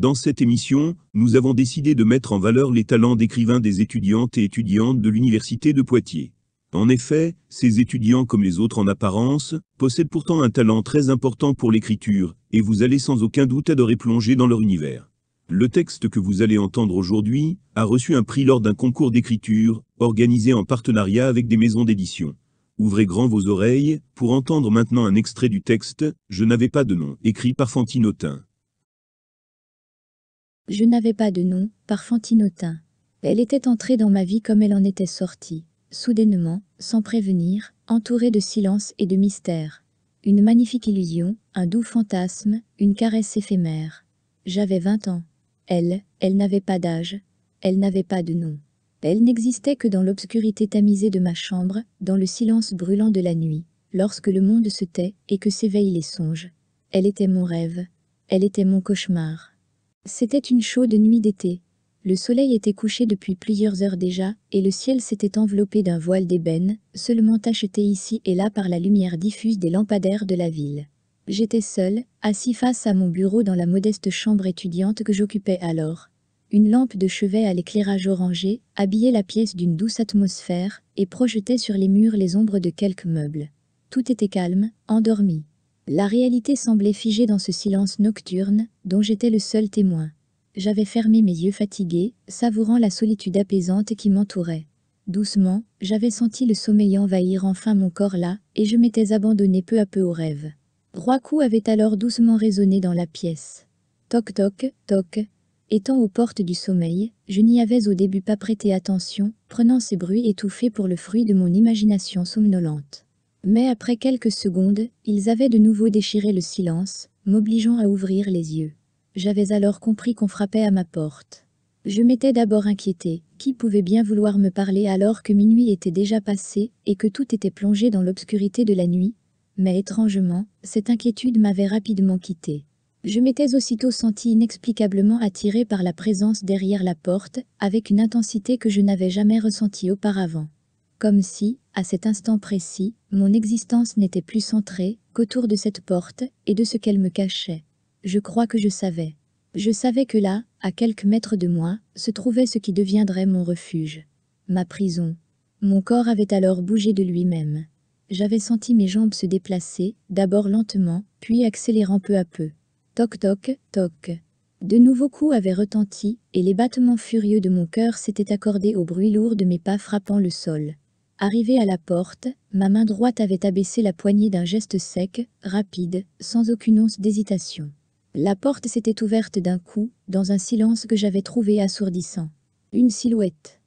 Dans cette émission, nous avons décidé de mettre en valeur les talents d'écrivains des étudiantes et étudiantes de l'Université de Poitiers. En effet, ces étudiants comme les autres en apparence, possèdent pourtant un talent très important pour l'écriture, et vous allez sans aucun doute adorer plonger dans leur univers. Le texte que vous allez entendre aujourd'hui a reçu un prix lors d'un concours d'écriture, organisé en partenariat avec des maisons d'édition. Ouvrez grand vos oreilles, pour entendre maintenant un extrait du texte « Je n'avais pas de nom », écrit par Fantine Autain. Je n'avais pas de nom, par Fantine Autain. Elle était entrée dans ma vie comme elle en était sortie, soudainement, sans prévenir, entourée de silence et de mystère. Une magnifique illusion, un doux fantasme, une caresse éphémère. J'avais 20 ans. Elle n'avait pas d'âge. Elle n'avait pas de nom. Elle n'existait que dans l'obscurité tamisée de ma chambre, dans le silence brûlant de la nuit, lorsque le monde se tait et que s'éveillent les songes. Elle était mon rêve. Elle était mon cauchemar. C'était une chaude nuit d'été. Le soleil était couché depuis plusieurs heures déjà, et le ciel s'était enveloppé d'un voile d'ébène, seulement tacheté ici et là par la lumière diffuse des lampadaires de la ville. J'étais seul, assis face à mon bureau dans la modeste chambre étudiante que j'occupais alors. Une lampe de chevet à l'éclairage orangé habillait la pièce d'une douce atmosphère et projetait sur les murs les ombres de quelques meubles. Tout était calme, endormi. La réalité semblait figée dans ce silence nocturne, dont j'étais le seul témoin. J'avais fermé mes yeux fatigués, savourant la solitude apaisante qui m'entourait. Doucement, j'avais senti le sommeil envahir enfin mon corps là, et je m'étais abandonné peu à peu au rêve. 3 coups avaient alors doucement résonné dans la pièce. Toc toc, toc. Étant aux portes du sommeil, je n'y avais au début pas prêté attention, prenant ces bruits étouffés pour le fruit de mon imagination somnolente. Mais après quelques secondes, ils avaient de nouveau déchiré le silence, m'obligeant à ouvrir les yeux. J'avais alors compris qu'on frappait à ma porte. Je m'étais d'abord inquiété, qui pouvait bien vouloir me parler alors que minuit était déjà passé et que tout était plongé dans l'obscurité de la nuit? Mais étrangement, cette inquiétude m'avait rapidement quitté. Je m'étais aussitôt senti inexplicablement attiré par la présence derrière la porte, avec une intensité que je n'avais jamais ressentie auparavant. Comme si, à cet instant précis, mon existence n'était plus centrée qu'autour de cette porte et de ce qu'elle me cachait. Je crois que je savais. Je savais que là, à quelques mètres de moi, se trouvait ce qui deviendrait mon refuge. Ma prison. Mon corps avait alors bougé de lui-même. J'avais senti mes jambes se déplacer, d'abord lentement, puis accélérant peu à peu. Toc toc, toc. De nouveaux coups avaient retenti, et les battements furieux de mon cœur s'étaient accordés au bruit lourd de mes pas frappant le sol. Arrivé à la porte, ma main droite avait abaissé la poignée d'un geste sec, rapide, sans aucune once d'hésitation. La porte s'était ouverte d'un coup, dans un silence que j'avais trouvé assourdissant. Une silhouette,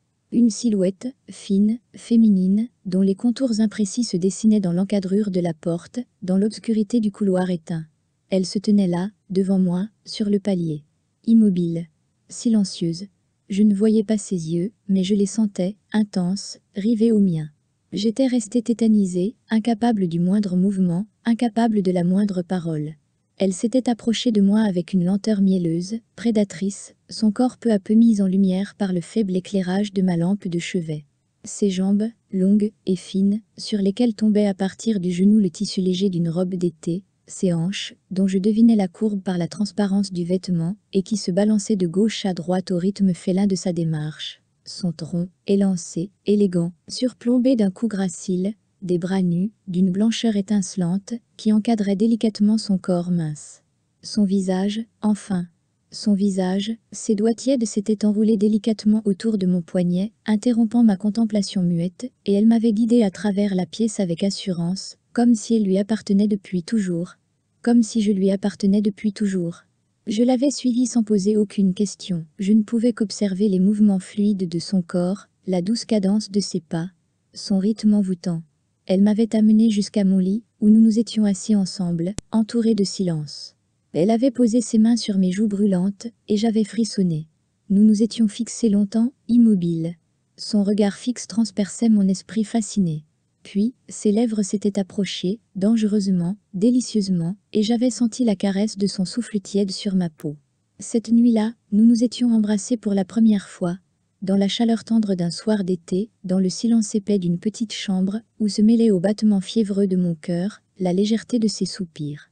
fine, féminine, dont les contours imprécis se dessinaient dans l'encadrure de la porte, dans l'obscurité du couloir éteint. Elle se tenait là, devant moi, sur le palier. Immobile, silencieuse. Je ne voyais pas ses yeux, mais je les sentais, intenses, rivés aux miens. J'étais resté tétanisé, incapable du moindre mouvement, incapable de la moindre parole. Elle s'était approchée de moi avec une lenteur mielleuse, prédatrice, son corps peu à peu mis en lumière par le faible éclairage de ma lampe de chevet. Ses jambes, longues et fines, sur lesquelles tombait à partir du genou le tissu léger d'une robe d'été, ses hanches, dont je devinais la courbe par la transparence du vêtement, et qui se balançaient de gauche à droite au rythme félin de sa démarche. Son tronc, élancé, élégant, surplombé d'un cou gracile, des bras nus, d'une blancheur étincelante, qui encadrait délicatement son corps mince. Son visage, enfin. Son visage, ses doigts tièdes s'étaient enroulés délicatement autour de mon poignet, interrompant ma contemplation muette, et elle m'avait guidé à travers la pièce avec assurance, comme si elle lui appartenait depuis toujours. Comme si je lui appartenais depuis toujours. Je l'avais suivie sans poser aucune question. Je ne pouvais qu'observer les mouvements fluides de son corps, la douce cadence de ses pas, son rythme envoûtant. Elle m'avait amené jusqu'à mon lit, où nous nous étions assis ensemble, entourés de silence. Elle avait posé ses mains sur mes joues brûlantes, et j'avais frissonné. Nous nous étions fixés longtemps, immobiles. Son regard fixe transperçait mon esprit fasciné. Puis, ses lèvres s'étaient approchées, dangereusement, délicieusement, et j'avais senti la caresse de son souffle tiède sur ma peau. Cette nuit-là, nous nous étions embrassés pour la première fois, dans la chaleur tendre d'un soir d'été, dans le silence épais d'une petite chambre, où se mêlait au battement fiévreux de mon cœur, la légèreté de ses soupirs.